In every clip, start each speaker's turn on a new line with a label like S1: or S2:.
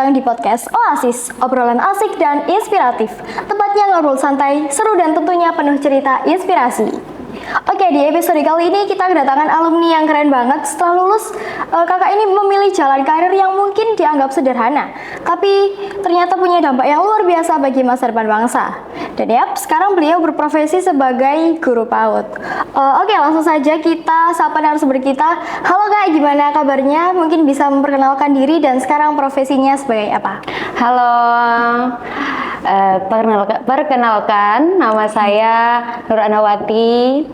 S1: datang di podcast Oasis, obrolan asik dan inspiratif. Tepatnya ngobrol santai, seru dan tentunya penuh cerita inspirasi. Oke, di episode kali ini kita kedatangan alumni yang keren banget. Setelah lulus, kakak ini memilih jalan karir yang mungkin dianggap sederhana, tapi ternyata punya dampak yang luar biasa bagi masa depan bangsa. Dan sekarang beliau berprofesi sebagai guru PAUD. Oke, langsung saja kita sapa narasumber kita. Halo Kak, gimana kabarnya? Mungkin bisa memperkenalkan diri dan sekarang profesinya sebagai apa?
S2: Halo, perkenalkan nama saya Nur Anawati.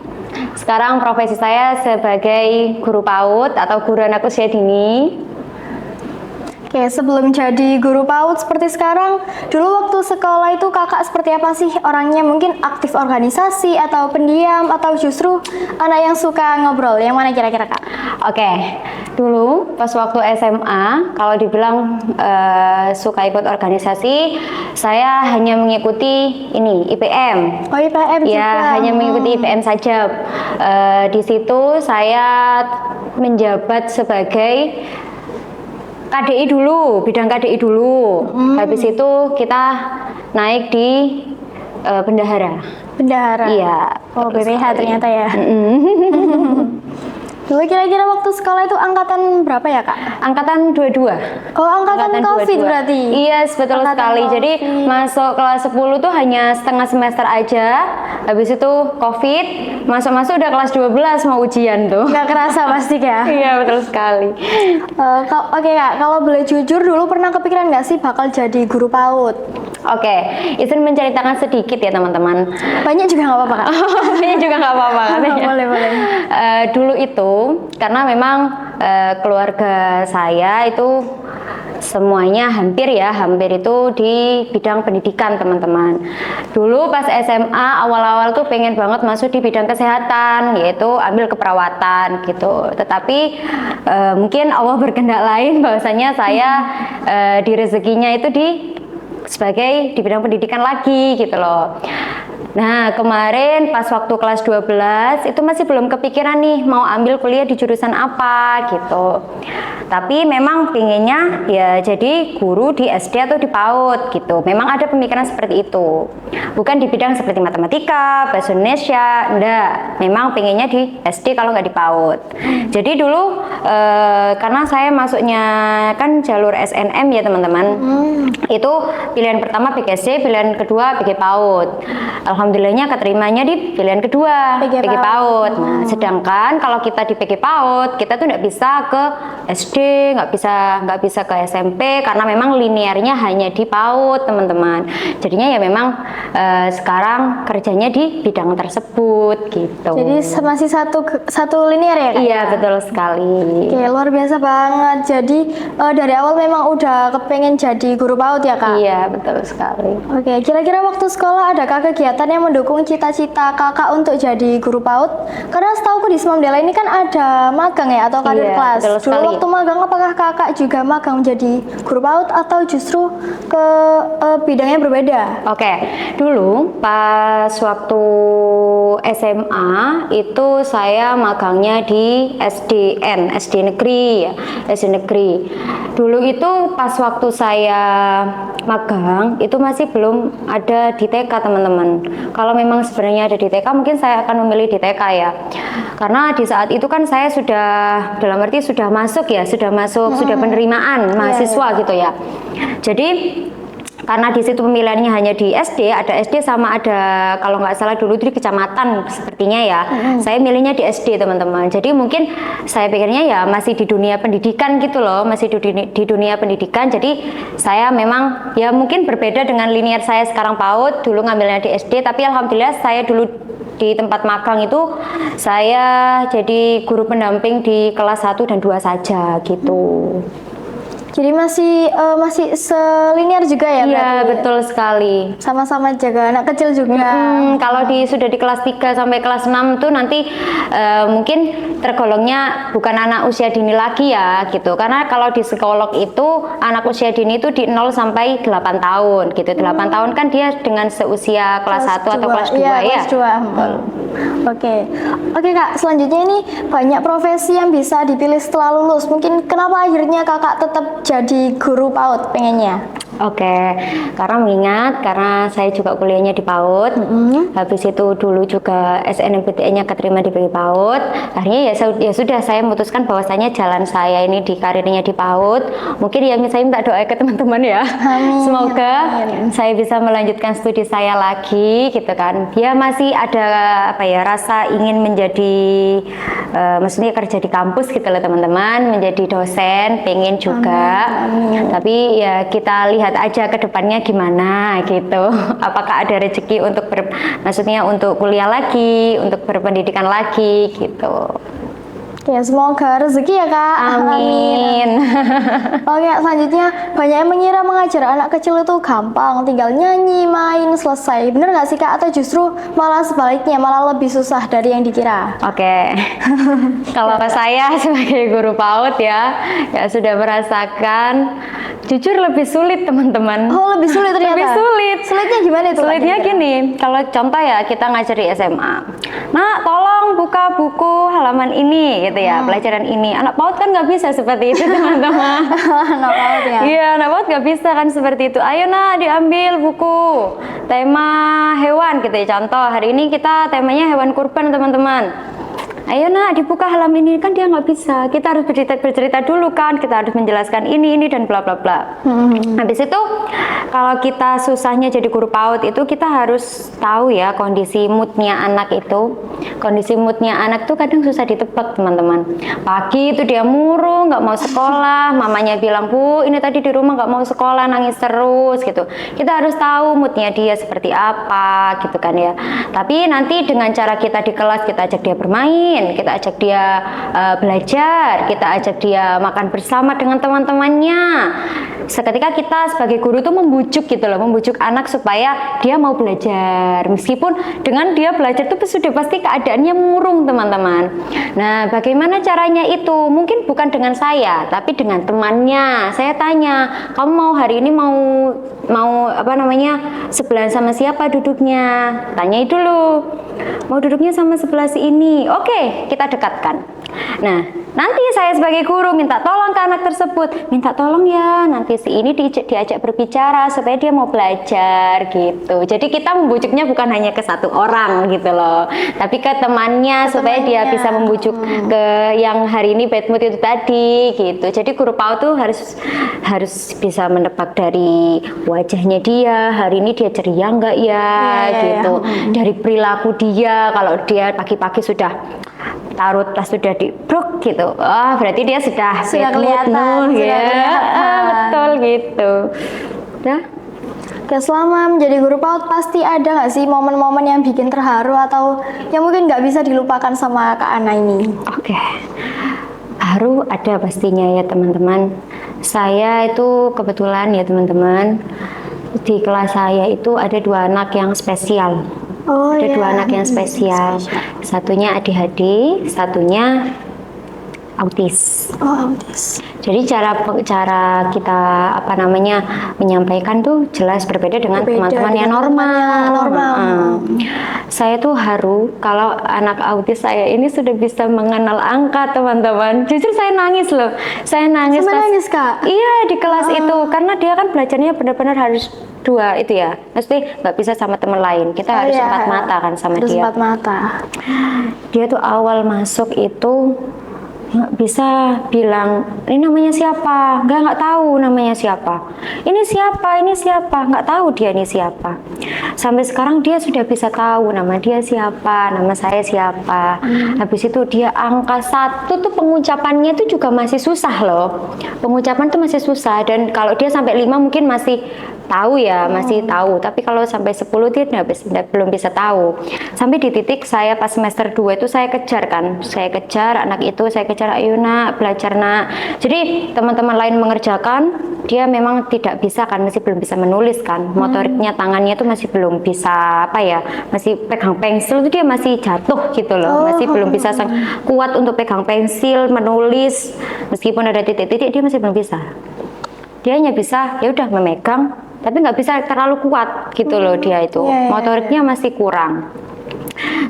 S2: Sekarang profesi saya sebagai guru PAUD atau guru anak usia dini.
S1: Oke, sebelum jadi guru PAUD seperti sekarang, dulu waktu sekolah itu kakak seperti apa sih orangnya? Mungkin aktif organisasi atau pendiam atau justru anak yang suka ngobrol? Yang mana kira-kira Kak?
S2: Oke, dulu pas waktu SMA, kalau dibilang suka ikut organisasi, saya hanya mengikuti ini IPM.
S1: Oh, IPM juga?
S2: Ya, hanya mengikuti IPM saja. Di situ saya menjabat sebagai KDI dulu, bidang KDI dulu. Habis itu kita naik di bendahara.
S1: Bendahara?
S2: Iya.
S1: Oh, BPH ternyata ya. Dulu kira-kira waktu sekolah itu angkatan berapa ya Kak?
S2: Angkatan 22.
S1: Oh, angkatan COVID 22. Berarti?
S2: Iya, betul sekali.
S1: COVID.
S2: Jadi masuk kelas 10 tuh hanya setengah semester aja. Habis itu COVID, masuk-masuk udah kelas 12 mau ujian tuh.
S1: Gak kerasa pasti ya?
S2: Iya, betul sekali.
S1: Oke Kak, kalau boleh jujur dulu pernah kepikiran nggak sih bakal jadi guru PAUD?
S2: Oke, izin menceritakan sedikit ya teman-teman.
S1: Banyak juga nggak apa-apa Kak?
S2: Banyak juga nggak apa-apa katanya.
S1: Boleh.
S2: Dulu itu, karena memang keluarga saya itu semuanya hampir itu di bidang pendidikan teman-teman. Dulu pas SMA awal-awal tuh pengen banget masuk di bidang kesehatan, yaitu ambil keperawatan gitu. Tetapi mungkin Allah berkehendak lain bahwasanya saya di rezekinya itu sebagai di bidang pendidikan lagi gitu loh. Nah, kemarin pas waktu kelas 12 itu masih belum kepikiran nih mau ambil kuliah di jurusan apa gitu. Tapi memang pinginnya ya jadi guru di SD atau di PAUD gitu. Memang ada pemikiran seperti itu. Bukan di bidang seperti matematika, bahasa Indonesia, enggak. Memang pinginnya di SD kalau nggak di PAUD. Jadi dulu karena saya masuknya kan jalur SNM ya teman-teman. Itu pilihan pertama PGSD, pilihan kedua PG PAUD. Alhamdulillahnya keterimanya di pilihan kedua PG PAUD. Nah, sedangkan kalau kita di PG PAUD kita tuh nggak bisa ke SD, nggak bisa ke SMP karena memang linearnya hanya di PAUD teman-teman. Jadinya ya memang sekarang kerjanya di bidang tersebut gitu.
S1: Jadi masih satu linear ya Kak?
S2: Iya betul sekali.
S1: Oke, luar biasa banget. Jadi dari awal memang udah kepengen jadi guru PAUD ya Kak?
S2: Iya betul sekali.
S1: Oke, kira-kira waktu sekolah adakah kegiatan yang mendukung cita-cita kakak untuk jadi guru PAUD? Karena setauku di Semamdela ini kan ada magang ya atau kader kelas. Dulu waktu magang apakah kakak juga magang menjadi guru PAUD atau justru ke bidangnya berbeda?
S2: Oke, dulu pas waktu SMA itu saya magangnya di SD negeri ya, SD negeri. Dulu itu pas waktu saya magang itu masih belum ada di TK teman-teman. Kalau memang sebenarnya ada di TK mungkin saya akan memilih di TK ya. Karena di saat itu kan saya sudah dalam arti sudah masuk sudah penerimaan mahasiswa gitu ya. Jadi karena di situ pemilihannya hanya di SD, ada SD sama ada kalau nggak salah dulu di kecamatan sepertinya ya. Saya milihnya di SD teman-teman. Jadi mungkin saya pikirnya ya masih di dunia pendidikan gitu loh, masih di dunia pendidikan. Jadi saya memang ya mungkin berbeda dengan linear saya sekarang PAUD. Dulu ngambilnya di SD, tapi alhamdulillah saya dulu di tempat magang itu saya jadi guru pendamping di kelas 1 dan 2 saja gitu.
S1: Jadi masih selinier juga ya?
S2: Iya betul sekali.
S1: Sama-sama jaga anak kecil juga.
S2: Kalau sudah di kelas 3 sampai kelas 6 tuh nanti mungkin tergolongnya bukan anak usia dini lagi ya gitu. Karena kalau di psikolog itu anak usia dini itu di 0 sampai 8 tahun gitu. 8 tahun kan dia dengan seusia kelas 1 atau kelas 2 ya.
S1: Kelas 2. Oke, oke Kak. Selanjutnya ini banyak profesi yang bisa dipilih setelah lulus. Mungkin kenapa akhirnya Kakak tetap jadi guru PAUD pengennya?
S2: Oke, karena saya juga kuliahnya di PAUD, habis itu dulu juga SNMPTN-nya keterima di PAUD, akhirnya ya sudah saya memutuskan bahwasanya jalan saya ini di karirnya di PAUD, mungkin ya saya minta doa ke teman-teman ya,
S1: Amin.
S2: semoga
S1: Amin.
S2: saya bisa melanjutkan studi saya lagi, gitu kan, ya masih ada apa ya rasa ingin menjadi, maksudnya kerja di kampus gitu loh teman-teman, menjadi dosen, pengen juga, tapi ya kita lihat aja ke depannya gimana gitu. Apakah ada rezeki untuk maksudnya untuk kuliah lagi, untuk berpendidikan lagi gitu.
S1: Ya, semoga rezeki ya Kak.
S2: Amin.
S1: Oke, selanjutnya banyak yang mengira mengajar anak kecil itu gampang, tinggal nyanyi, main, selesai. Bener nggak sih Kak? Atau justru malah sebaliknya, malah lebih susah dari yang dikira?
S2: Oke, kalau saya sebagai guru PAUD ya sudah merasakan, jujur lebih sulit teman-teman.
S1: Oh, lebih sulit ternyata.
S2: Lebih sulit.
S1: Sulitnya gimana itu?
S2: Sulitnya gini, kalau contoh ya kita ngajar di SMA. Nah, tolong buka buku halaman ini gitu ya, pelajaran ini. Anak PAUD kan nggak bisa seperti itu teman-teman.
S1: Anak PAUD ya?
S2: Iya, anak PAUD nggak bisa kan seperti itu. Ayo nak diambil buku tema hewan gitu ya. Contoh hari ini kita temanya hewan kurban teman-teman. Ayo nak dibuka halaman ini, kan dia nggak bisa. Kita harus bercerita dulu kan, kita harus menjelaskan ini dan bla bla bla. Habis itu kalau kita susahnya jadi guru PAUD itu kita harus tahu ya kondisi moodnya anak itu. Kondisi moodnya anak tuh kadang susah ditebak teman-teman. Pagi itu dia murung, nggak mau sekolah, mamanya bilang bu ini tadi di rumah nggak mau sekolah, nangis terus gitu. Kita harus tahu moodnya dia seperti apa gitu kan ya. Tapi nanti dengan cara kita di kelas kita ajak dia bermain, kita ajak dia belajar, kita ajak dia makan bersama dengan teman-temannya. Seketika kita sebagai guru tuh membujuk gitu loh, membujuk anak supaya dia mau belajar. Meskipun dengan dia belajar tuh sudah pasti keadaannya murung teman-teman. Nah, bagaimana caranya itu? Mungkin bukan dengan saya, tapi dengan temannya. Saya tanya, kamu mau hari ini mau apa namanya sebelahan sama siapa duduknya? Tanyai dulu. Mau duduknya sama sebelah si ini. Oke, kita dekatkan. Nah, nanti saya sebagai guru minta tolong ke anak tersebut, minta tolong ya nanti si ini diajak berbicara supaya dia mau belajar gitu. Jadi kita membujuknya bukan hanya ke satu orang gitu loh, tapi ke temannya supaya dia bisa membujuk ke yang hari ini bad mood itu tadi gitu. Jadi guru PAUD tuh harus bisa menebak dari wajahnya dia, hari ini dia ceria enggak ya gitu. Dari perilaku dia, kalau dia pagi-pagi sudah tarut tas sudah dibrok gitu, berarti dia sudah
S1: kelihatan
S2: ya, betul gitu. Nah,
S1: Oke, selama menjadi guru PAUD pasti ada nggak sih momen-momen yang bikin terharu atau yang mungkin nggak bisa dilupakan sama Kak Ana ini?
S2: Oke. Haru ada pastinya ya teman-teman. Saya itu kebetulan ya teman-teman, di kelas saya itu ada 2 anak yang spesial. Ada 2 anak yang spesial. Satunya ADHD, satunya autis.
S1: Oh, autis.
S2: Jadi cara kita apa namanya menyampaikan tuh jelas berbeda dengan teman-teman yang normal. Saya tuh haru kalau anak autis saya ini sudah bisa mengenal angka teman-teman. Jujur saya nangis loh. Saya nangis.
S1: Sampai nangis Kak?
S2: Iya di kelas itu karena dia kan belajarnya benar-benar harus 2 itu ya. Mesti nggak bisa sama teman lain. Kita harus 4 mata kan sama
S1: harus
S2: dia.
S1: 4 mata.
S2: Dia tuh awal masuk itu nggak bisa bilang ini namanya siapa, nggak tahu namanya siapa, ini siapa, nggak tahu dia ini siapa. Sampai sekarang dia sudah bisa tahu nama dia siapa, nama saya siapa. Habis itu dia angka 1 tuh pengucapannya itu juga masih susah loh, pengucapan tuh masih susah. Dan kalau dia sampai 5 mungkin masih tahu ya, masih tahu, tapi kalau sampai 10 dia belum bisa tahu. Sampai di titik saya pas semester 2 itu saya kejar anak itu, saya kejar, ayo nak belajar nak. Jadi teman-teman lain mengerjakan, dia memang tidak bisa kan, masih belum bisa menulis kan, motoriknya tangannya itu masih belum bisa apa ya, masih pegang pensil itu dia masih jatuh gitu loh, masih belum bisa kuat untuk pegang pensil, menulis, meskipun ada titik-titik dia masih belum bisa. Dia hanya bisa ya udah memegang, tapi nggak bisa terlalu kuat gitu loh dia itu, motoriknya masih kurang.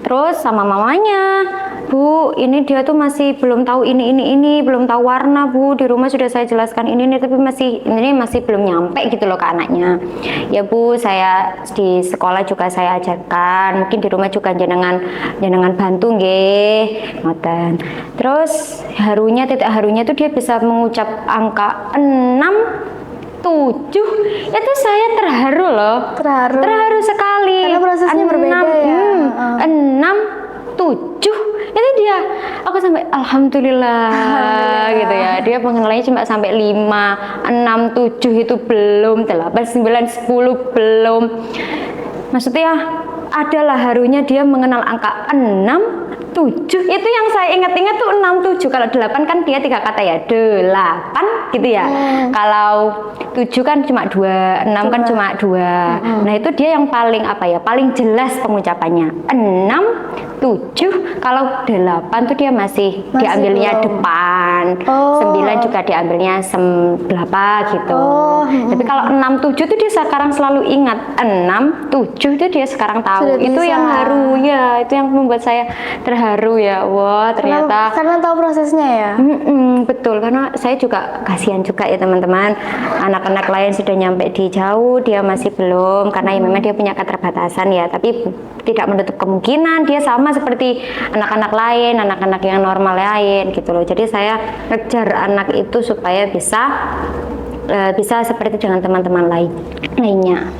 S2: Terus sama mamanya, Bu, ini dia tuh masih belum tahu ini, belum tahu warna, Bu. Di rumah sudah saya jelaskan ini, tapi ini masih belum nyampe gitu loh ke anaknya. Ya Bu, saya di sekolah juga saya ajarkan, mungkin di rumah juga jenengan bantu nggih, ngoten. Terus titik harunya tuh dia bisa mengucap angka 6 7 itu saya terharu loh, terharu sekali
S1: karena prosesnya berbeda ya.
S2: 6 7 itu dia, aku sampai alhamdulillah gitu ya, dia pengenalannya cuma sampai 5 6 7 itu belum, 8 9 10 belum, maksudnya adalah harunya dia mengenal angka 6 7 itu yang saya ingat-ingat tuh 6 7. Kalau 8 kan dia 3 kata ya, 8 gitu ya. Kalau 7 kan cuma 2, 6 kan cuma 2. Nah, itu dia yang paling paling jelas pengucapannya. 6 7. Kalau 8 tuh dia masih diambilnya
S1: belum.
S2: depan. 9 juga diambilnya berapa gitu. Tapi kalau 6 7 tuh dia sekarang selalu ingat. 6 7 itu dia sekarang tahu.
S1: Sudah
S2: itu
S1: bisa.
S2: yang haru ya, itu yang membuat saya terharu ya. Wah, ternyata
S1: karena tahu prosesnya ya.
S2: betul, karena saya juga kasihan juga ya teman-teman, anak-anak lain sudah nyampe di jauh, dia masih belum, karena ya memang dia punya keterbatasan ya, tapi tidak menutup kemungkinan dia sama seperti anak-anak lain, anak-anak yang normal lain gitu loh. Jadi saya ngejar anak itu supaya bisa seperti dengan teman-teman lainnya.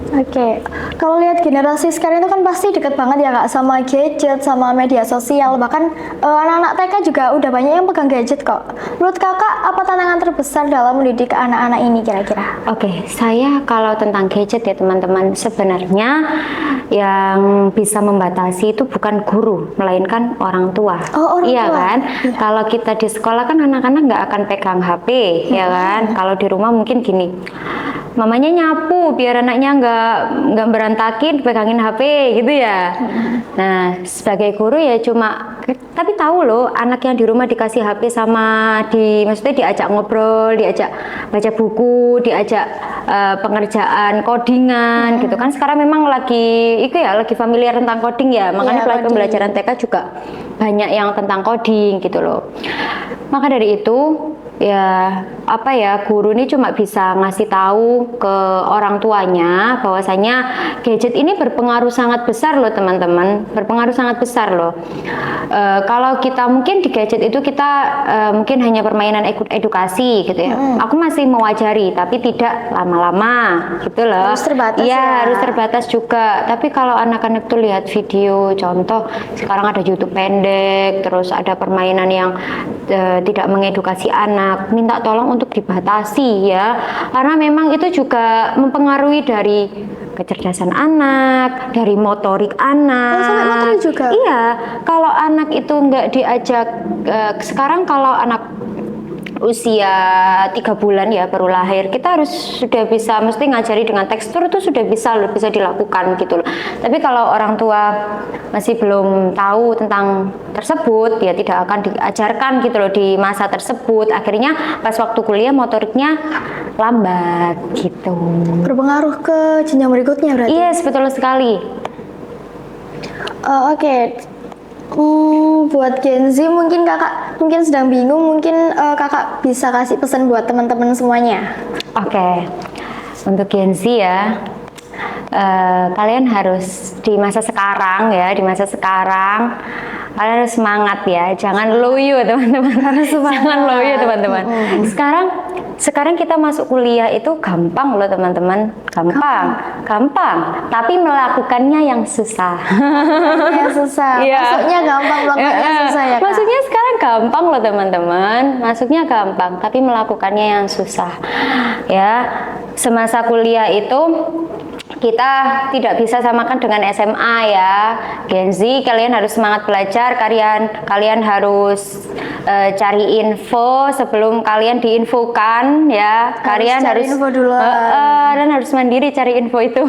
S1: Oke, kalau lihat generasi sekarang itu kan pasti deket banget ya Kak sama gadget, sama media sosial, bahkan anak-anak TK juga udah banyak yang pegang gadget kok. Menurut Kakak, apa tantangan terbesar dalam mendidik anak-anak ini kira-kira?
S2: Oke, saya kalau tentang gadget ya teman-teman, sebenarnya yang bisa membatasi itu bukan guru, melainkan orang tua.
S1: Orang
S2: iya
S1: tua.
S2: Kan?
S1: Iya.
S2: Kalau kita di sekolah kan anak-anak nggak akan pegang HP, ya kan? Kalau di rumah mungkin gini, mamanya nyapu biar anaknya nggak berantakin pegangin HP gitu ya. Nah, sebagai guru ya tapi tahu loh anak yang di rumah dikasih HP maksudnya diajak ngobrol, diajak baca buku, diajak pengerjaan codingan gitu kan. Sekarang memang lagi familiar tentang coding ya, makanya pembelajaran TK juga banyak yang tentang coding gitu loh. Maka dari itu guru ini cuma bisa ngasih tahu ke orang tuanya bahwasanya gadget ini berpengaruh sangat besar loh teman-teman, berpengaruh sangat besar loh. Kalau kita mungkin di gadget itu kita mungkin hanya permainan edukasi gitu ya. Aku masih mewajari tapi tidak lama-lama gitu loh.
S1: Harus terbatas
S2: ya. Harus
S1: ya.
S2: terbatas juga. Tapi kalau anak-anak tuh lihat video, contoh sekarang ada YouTube pendek, terus ada permainan yang tidak mengedukasi anak, minta tolong untuk dibatasi ya, karena memang itu juga mempengaruhi dari kecerdasan anak, dari motorik anak.
S1: Sampai motorik juga?
S2: Iya, kalau anak itu nggak diajak, sekarang kalau anak usia 3 bulan ya baru lahir, kita sudah bisa mesti ngajari dengan tekstur itu sudah bisa dilakukan gitu loh. Tapi kalau orang tua masih belum tahu tentang tersebut ya tidak akan diajarkan gitu loh di masa tersebut. Akhirnya pas waktu kuliah motoriknya lambat gitu.
S1: Berpengaruh ke jenjang berikutnya berarti?
S2: Yes, betul sekali.
S1: Oke. Buat Gen Z mungkin kakak sedang bingung, mungkin kakak bisa kasih pesan buat teman-teman semuanya.
S2: Oke. Untuk Gen Z ya, kalian harus di masa sekarang kalian harus semangat ya, jangan loyo teman-teman. Jangan loyo teman-teman. Sekarang kita masuk kuliah itu gampang loh teman-teman, gampang. Tapi melakukannya yang susah.
S1: Yang susah.
S2: Iya.
S1: Masuknya gampang, melakukannya susah ya Kak?
S2: Maksudnya sekarang gampang loh teman-teman, masuknya gampang, tapi melakukannya yang susah. Ya, semasa kuliah itu kita tidak bisa samakan dengan SMA ya. Gen Z, kalian harus semangat belajar, kalian harus cari info sebelum kalian diinfokan ya. Kalian harus
S1: info dulu.
S2: Dan harus mandiri cari info itu.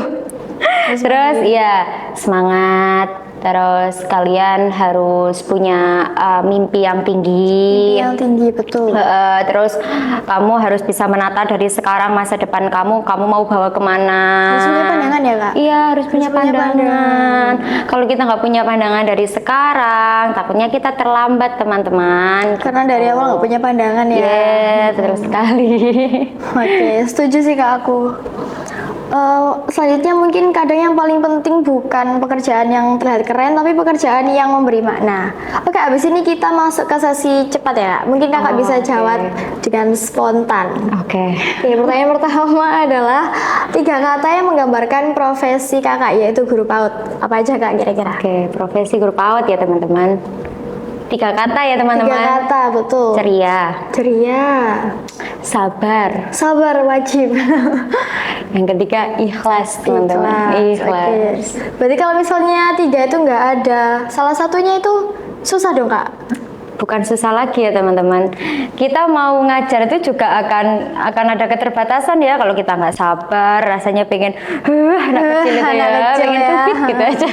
S2: Terus ya semangat, Terus kalian harus punya mimpi yang tinggi.
S1: Yang tinggi, betul.
S2: Terus kamu harus bisa menata dari sekarang masa depan kamu mau bawa kemana.
S1: Harus punya pandangan ya, Kak?
S2: Iya, harus punya
S1: punya
S2: pandangan. Kalau kita nggak punya pandangan dari sekarang, takutnya kita terlambat, teman-teman.
S1: Karena dari awal nggak punya pandangan ya.
S2: Yes, betul sekali.
S1: Oke, setuju sih Kak aku. Selanjutnya mungkin kadang yang paling penting bukan pekerjaan yang terlihat keren, tapi pekerjaan yang memberi makna. Oke, abis ini kita masuk ke sesi cepat ya Kak. Mungkin Kakak bisa jawab dengan spontan.
S2: Oke.
S1: Oke, pertanyaan pertama adalah 3 kata yang menggambarkan profesi Kakak, yaitu guru PAUD. Apa aja Kak kira-kira?
S2: Oke, profesi guru PAUD ya teman-teman. 3 kata ya
S1: 3
S2: teman-teman.
S1: kata, betul.
S2: Ceria,
S1: Ceria,
S2: sabar,
S1: sabar wajib.
S2: yang ketiga ikhlas teman-teman. Ikhlas.
S1: Oke. Berarti kalau misalnya 3 itu nggak ada salah satunya itu susah dong Kak.
S2: Bukan susah lagi ya teman-teman. Kita mau ngajar itu juga akan ada keterbatasan ya. Kalau kita nggak sabar, rasanya pengen anak kecil itu
S1: anak
S2: ya,
S1: kecil
S2: pengen
S1: ya.
S2: tubit gitu aja.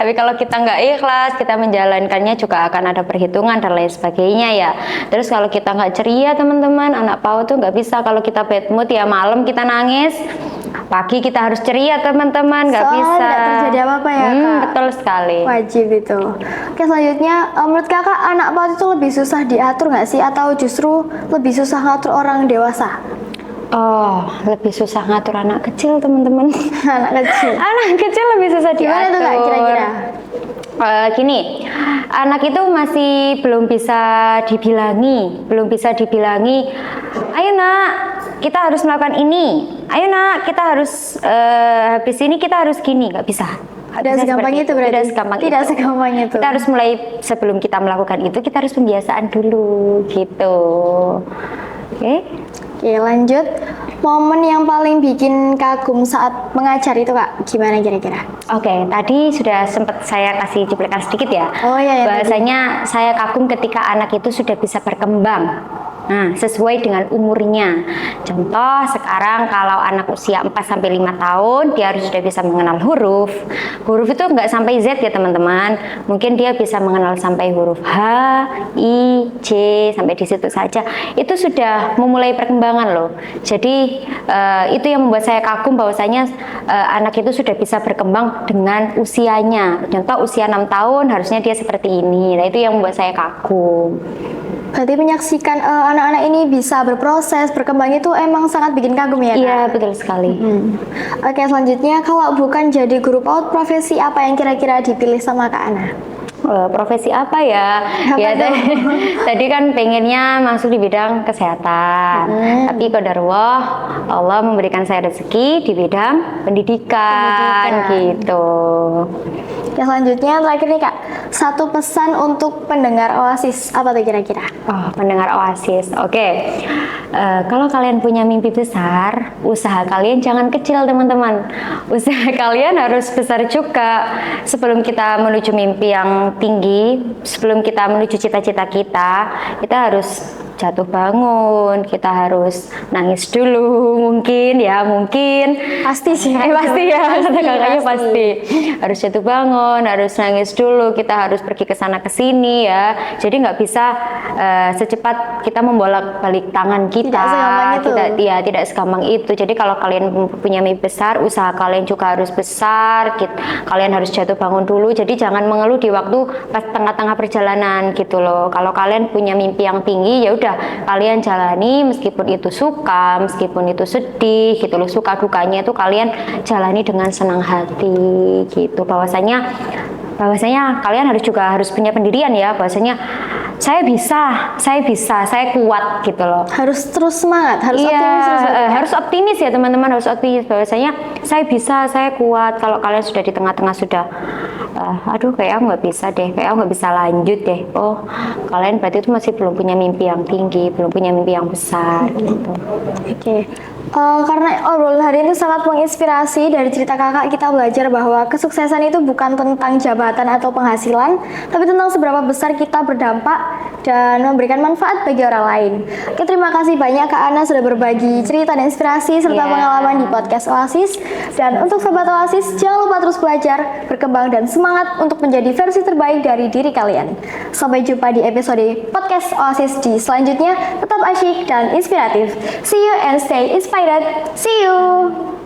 S2: Tapi kalau kita nggak ikhlas, kita menjalankannya juga akan ada perhitungan dan lain sebagainya ya. Terus kalau kita nggak ceria teman-teman, anak PAUD tuh nggak bisa. Kalau kita bad mood ya malam kita nangis, pagi kita harus ceria teman-teman, nggak
S1: Soalnya
S2: bisa.
S1: nggak terjadi apa-apa ya Kak.
S2: Betul sekali.
S1: Wajib itu. Oke, selanjutnya menurut Kakak anak PAUD itu lebih susah diatur nggak sih, atau justru lebih susah ngatur orang dewasa?
S2: Oh, lebih susah ngatur anak kecil teman-teman.
S1: Anak kecil.
S2: Anak kecil lebih susah diatur.
S1: Gimana tuh Kak kira-kira?
S2: Gini, anak itu masih belum bisa dibilangi, ayo nak, kita harus melakukan ini, ayo nak, kita harus habis ini kita harus gini, nggak bisa.
S1: Tidak segampang itu berarti.
S2: Tidak segampang itu. Kita harus mulai sebelum kita melakukan itu, kita harus pembiasaan dulu, gitu. Oke.
S1: Oke, lanjut. Momen yang paling bikin kagum saat mengajar itu Kak, gimana kira-kira?
S2: Oke, tadi sudah sempat saya kasih cuplikan sedikit ya.
S1: Oh iya,
S2: Bahasanya saya kagum ketika anak itu sudah bisa berkembang. Nah, sesuai dengan umurnya. Contoh, sekarang kalau anak usia 4-5 tahun, dia harus sudah bisa mengenal huruf. Huruf itu nggak sampai Z ya teman-teman. Mungkin dia bisa mengenal sampai huruf H, I, J, sampai di situ saja. Itu sudah memulai perkembangan loh. Jadi, itu yang membuat saya kagum bahwasanya anak itu sudah bisa berkembang dengan usianya. Contoh, usia 6 tahun harusnya dia seperti ini. Nah, itu yang membuat saya kagum.
S1: Berarti menyaksikan anak-anak ini bisa berproses, berkembang itu emang sangat bikin kagum ya Kak?
S2: Iya, betul sekali.
S1: Oke, selanjutnya kalau bukan jadi guru PAUD, profesi apa yang kira-kira dipilih sama Kak Ana?
S2: Profesi apa ya? Ya tadi kan pengennya masuk di bidang kesehatan. Tapi qadarullah Allah memberikan saya rezeki di bidang pendidikan. Gitu.
S1: Ya, selanjutnya terakhir nih Kak, satu pesan untuk pendengar Oasis, apa tuh kira-kira?
S2: Oh, pendengar Oasis. Oke. Kalau kalian punya mimpi besar, usaha kalian jangan kecil teman-teman. Usaha kalian harus besar juga. Sebelum kita menuju mimpi yang tinggi, sebelum kita menuju cita-cita kita harus jatuh bangun, kita harus nangis dulu, mungkin
S1: Pasti sih.
S2: pasti ya, kata kakaknya pasti harus jatuh bangun, harus nangis dulu, kita harus pergi ke sana ke sini ya. Jadi nggak bisa secepat kita membolak-balik tangan kita. Tidak segampang itu. Jadi kalau kalian punya mimpi besar, usaha kalian juga harus besar. Kalian harus jatuh bangun dulu. Jadi jangan mengeluh di waktu pas tengah-tengah perjalanan gitu loh. Kalau kalian punya mimpi yang tinggi, ya udah kalian jalani meskipun itu suka, meskipun itu sedih gitu loh. Suka dukanya itu kalian jalani dengan senang hati gitu. Bahwasanya kalian harus punya pendirian ya, bahwasanya saya bisa, saya kuat gitu loh.
S1: Harus terus semangat, harus optimis terus.
S2: Harus optimis ya teman-teman, harus optimis bahwasanya saya bisa, saya kuat. Kalau kalian sudah di tengah-tengah sudah aduh kayak aku nggak bisa deh, kayak aku nggak bisa lanjut deh. Oh, kalian berarti itu masih belum punya mimpi yang tinggi, belum punya mimpi yang besar gitu.
S1: Oke. Karena obrolan hari ini sangat menginspirasi. Dari cerita kakak kita belajar bahwa kesuksesan itu bukan tentang jabatan atau penghasilan, tapi tentang seberapa besar kita berdampak dan memberikan manfaat bagi orang lain. Oke, terima kasih banyak Kak Ana sudah berbagi cerita dan inspirasi serta pengalaman di podcast Oasis. Dan untuk Sobat Oasis, jangan lupa terus belajar, berkembang, dan semangat untuk menjadi versi terbaik dari diri kalian. Sampai jumpa di episode podcast Oasis di selanjutnya. Tetap asyik dan inspiratif. See you and stay inspired. See you!